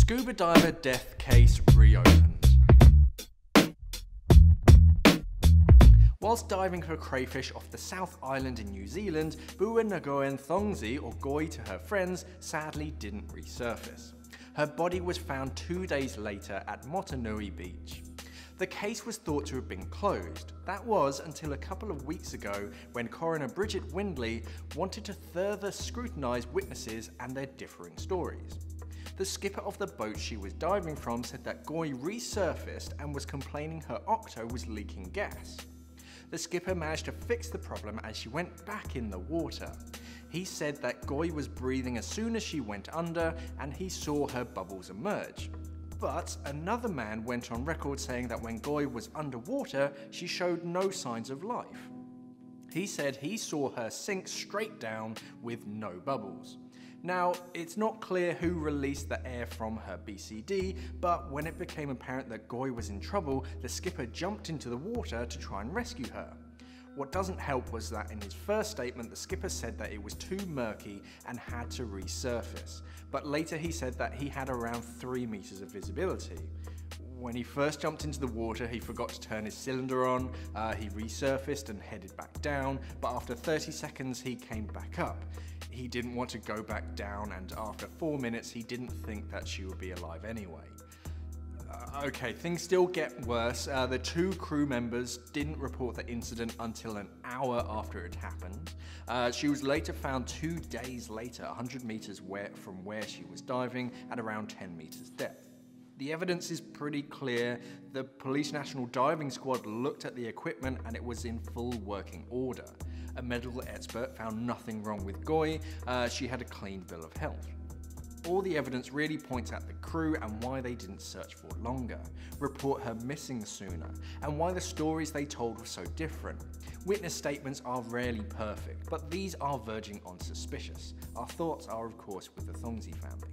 Scuba diver death case reopened. Whilst diving for crayfish off the South Island in New Zealand, Bua-Ngoen Thongsi, or Goi to her friends, sadly didn't resurface. Her body was found 2 days later at Motunau Beach. The case was thought to have been closed. That was until a couple of weeks ago when coroner Brigitte Windley wanted to further scrutinize witnesses and their differing stories. The skipper of the boat she was diving from said that Goi resurfaced and was complaining her octo was leaking gas. The skipper managed to fix the problem as she went back in the water. He said that Goi was breathing as soon as she went under and he saw her bubbles emerge. But another man went on record saying that when Goi was underwater, she showed no signs of life. He said he saw her sink straight down with no bubbles. Now, it's not clear who released the air from her BCD, but when it became apparent that Goi was in trouble, the skipper jumped into the water to try and rescue her. What doesn't help was that in his first statement, the skipper said that it was too murky and had to resurface. But later he said that he had around 3 meters of visibility. When he first jumped into the water, he forgot to turn his cylinder on, he resurfaced and headed back down, but after 30 seconds he came back up. He didn't want to go back down, and after 4 minutes he didn't think that she would be alive anyway. Okay, things still get worse. The 2 crew members didn't report the incident until an hour after it happened. She was later found 2 days later, 100 meters from where she was diving at around 10 meters depth. The evidence is pretty clear. The Police National Diving Squad looked at the equipment and it was in full working order. A medical expert found nothing wrong with Goi. She had a clean bill of health. All the evidence really points at the crew and why they didn't search for longer, report her missing sooner, and why the stories they told were so different. Witness statements are rarely perfect, but these are verging on suspicious. Our thoughts are, of course, with the Thongsi family.